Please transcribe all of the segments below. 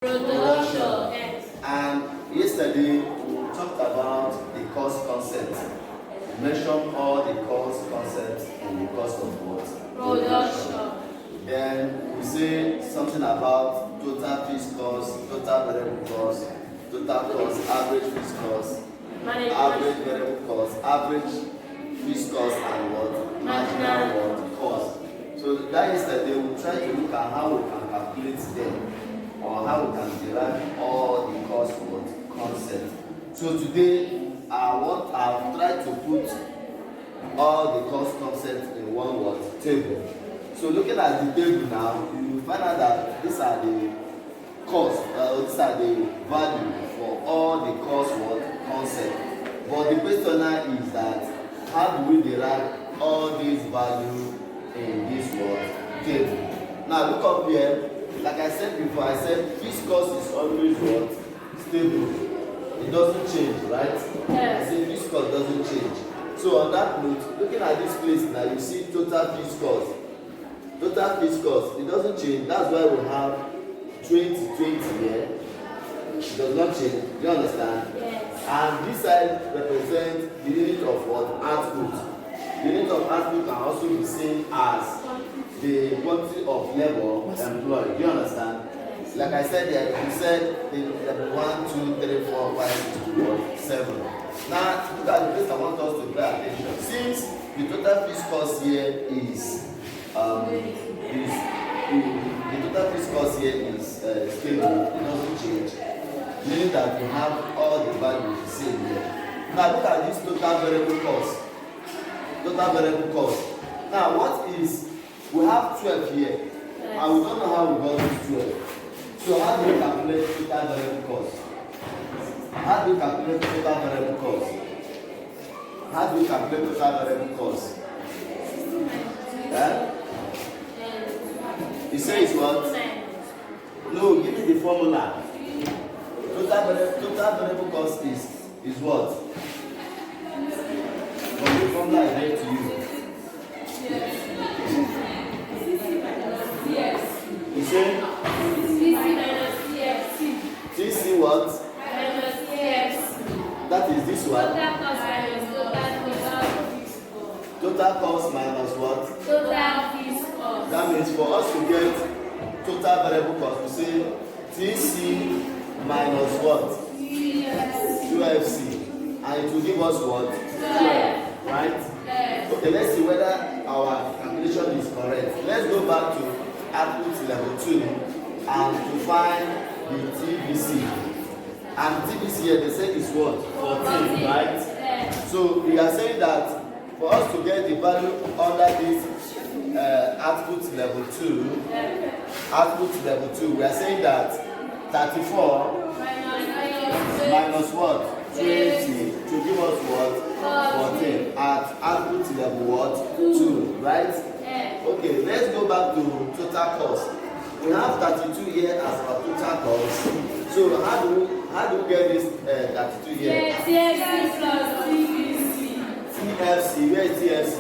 Production. And yesterday we talked about the cost concept. We mentioned all the cost concepts and the cost of what? Production. Then we say something about total fixed cost, total variable cost, total cost, average fixed cost, average variable cost, average fixed cost, and what? Marginal what? Cost. So that yesterday we try to look at how we can calculate them, or how we can derive all the cost what concept. So today I've tried to put all the cost concepts in one word table. So looking at the table now, you will find out that these are the cost, these are the value for all the cost word concept. But the question now is that how do we derive all these value in this word table? Now look up here. Like I said before, I said fixed cost is always what? Stable. It doesn't change, right? Yes. I say fixed cost doesn't change. So on that note, looking at this place now, you see total fixed cost. Total fixed cost, it doesn't change. That's why we have 2020 here. It does not change. Do you understand? Yes. And this side represents the unit of what? Output. The unit of output can also be seen as the quantity of labor employed. Do you understand? Yes. Like I said there, we said the 1, 2, 3, 4, 5, 6, 7. Now look at the place I want us to pay attention. Since the total fixed cost here is the total fixed cost here is stable, it doesn't change, meaning that we have all the values the same here. Now look at this total variable cost. Total variable cost. Now what is, we have 12 here, and we don't know how we got this 12. So how do we calculate total variable cost? How do we calculate total variable cost? How do we calculate total variable cost? Yeah? It says what? No, give me the formula. Total variable cost is what? From the formula I gave to you. You say? TC what? That is this one. Total cost minus what? That means for us to get total variable cost, we say TC minus what? 12C. And it will give us what? 12. Right? Okay, let's see whether our calculation is correct. Let's go back to output level 2 and to find the TVC. And TVC here, they say is what? 14, right? So we are saying that for us to get the value under this output level 2, we are saying that 34 minus what? 20 to give us what? 14 at output level what? 2, right? Okay, let's go back to total cost. We have 32 here as our total cost. So how do we get this 32 here? TFC plus TVC. TFC, where is TFC?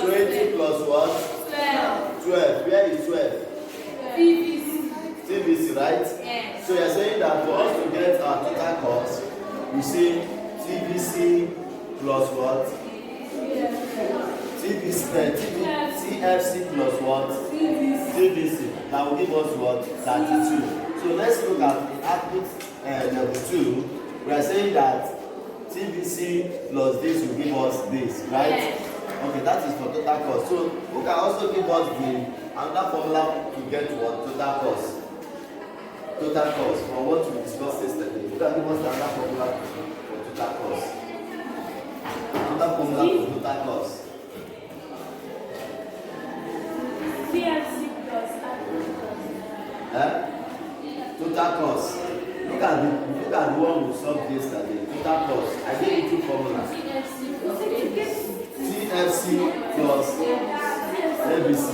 20 plus what? 12. Where is 12? TVC, right? Yes. So you're saying that for us to get our total cost, we see TVC plus what? TFC plus what? TVC. That will give us what? 32. So let's look at the output level 2. We are saying that TVC plus this will give us this, right? Yes. Okay, that is for total cost. So who can also give us another formula to get what? Total cost. Total cost from what we discussed yesterday. Who can give us another formula for total cost? Another formula for total cost. Total cost. Look at the one we solved yesterday. Total cost. I gave you two formulas. TFC plus ABC.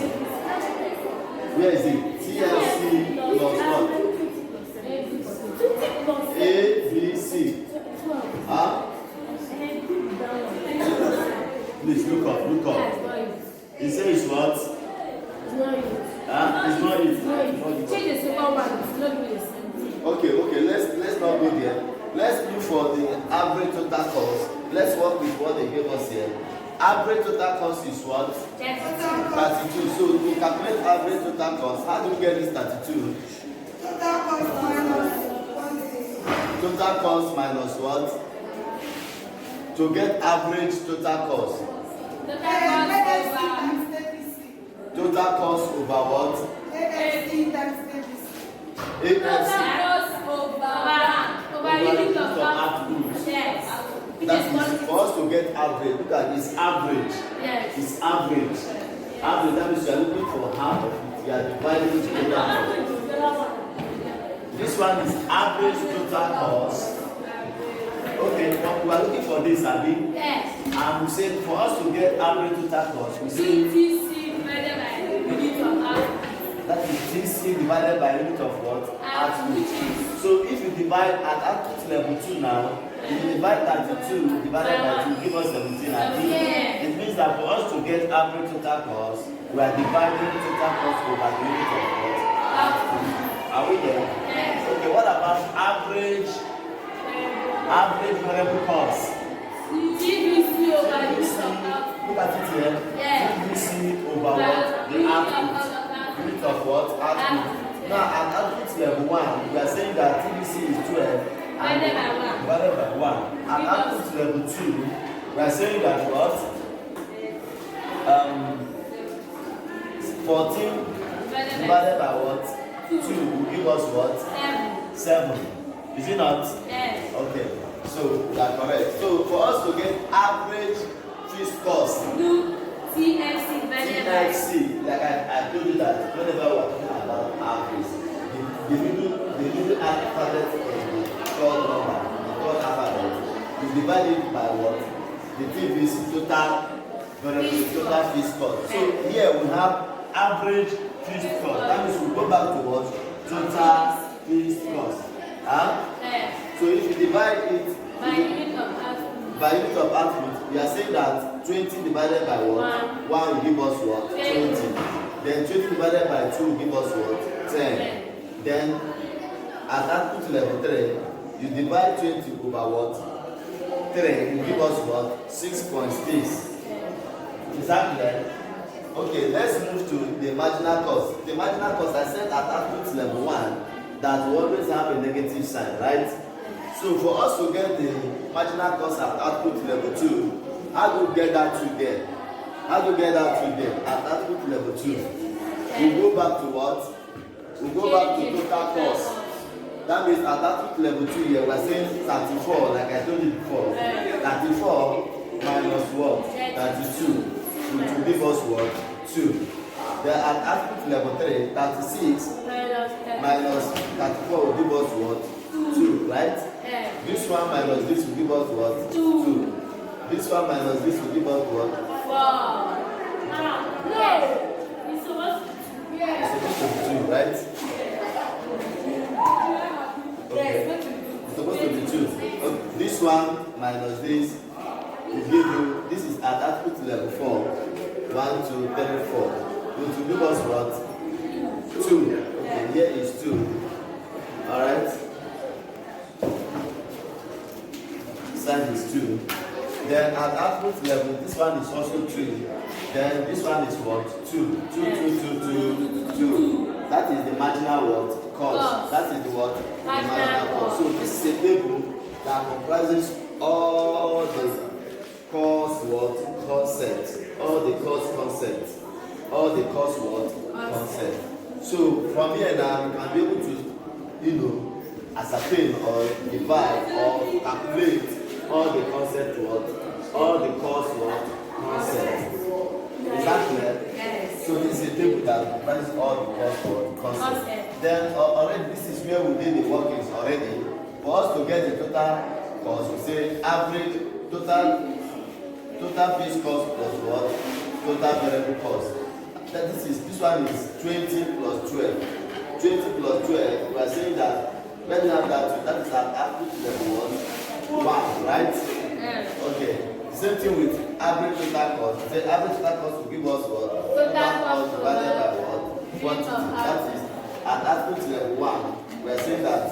Where is it? TFC plus what? ABC. Huh? Please look up. It says what? It's not it. Let's look for the average total cost. Let's work with what they gave us here. Average total cost is what? 32. So to calculate average total cost, how do we get this 32? Total cost minus what? To get average total cost. Total cost over what? AFC over unit of output. Yes. That is for us to get average. Look at this average. Yes. It's average. Average, that means you are looking for half of it. You are dividing it together. This one is average total cost. Okay, but we are looking for this, Abi. Yes. And we say for us to get average total cost, we say TC divided by unit of output. that is TC divided by unit of what? Output. So if you divide at output level 2 now, if you divide 32 divided by 2, give us 17. It means that for us to get average total cost, we are dividing total cost over the unit of what? Output. Are we there? Yes. Okay, what about average variable cost? TVC over unit of output. Look at it here. Yes. TVC over what? The output. Unit of what? Output. Now at output level 1, we are saying that TVC is 12 Divided by 1. At output level 2, we are saying that what? 14 divided by what? 2 will give us what? 7. Is it not? Yes. Okay. So we are correct. So for us to get average fixed cost, Do TFC divided by TFC, like I told you that whenever we are talking about average, the middle alphabet of the third number, the third alphabet, is divided by what? The TVC total fixed cost. So here we have average fixed cost. That means we go back to what? Total fixed cost. Yes. So if you divide it By unit of output. by unit of output, we are saying that 20 divided by what? 1 will give us what? 20. Then 20 divided by 2 will give us what? 10. Then at output level 3, you divide 20 over what? 3 will give us what? 6.6. Is that clear? Okay, let's move to the marginal cost. The marginal cost, I said at output level 1 that we always have a negative sign, right? So for us to get the marginal cost at output level 2, how do we get that to there? How do we get that to there? At output level 2, we go back to what? We go back to total cost. That means at output level 2 here, we are saying 34, like I told you before. 34 minus what? 32, which will give us what? 2. Then at output level 3, 36 minus 34 will give us what? 2, right? This one minus this will give us what? 2. This one minus this will give us what? 4. No. It's supposed to be. It's supposed to be 2, right? Okay. It's supposed to be 2. Okay. This one minus this will give you, this is at output level 4. 1, 2, 3, 4. It will give us what? 2. Okay, here is 2. Alright? Sign is 2. Then at output level, this one is also 3. Then this one is what? 2. 2, 2, 2, 2, 2. That is the marginal what? Cost. That is the what? The marginal cost. So this is a table that comprises all the cost what? Concepts. All the cost concepts. All the cost what? Concept. So from here now, you can be able to, ascertain or divide or calculate all the concept what? All the cost what? Concept. Is that clear? Yes. So this is a table that comprises all the cost what? Concept. Then already this is where we did the workings already. For us to get the total cost, we say average total fixed cost plus what? Total variable cost. This one is 20 plus 12. 20 plus 12, we are saying that when you have that is at output level 1, right? Okay. Same thing with average total cost. The average total cost will give us what? Total cost divided by what? Quantity. That is at output level 1, we are saying that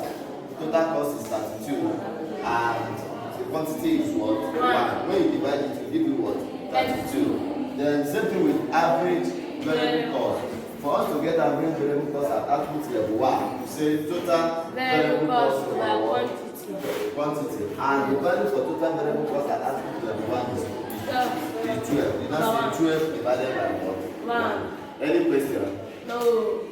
total cost is 32. and the quantity is what? 1. When you divide it, it give you what? 32. Then same thing with average variable cost. For us to get average variable cost at output level 1, you say total variable cost over quantity. And the value for total variable cost at output level 1 is 12. You now say 12 divided by what? 1. Any question? No.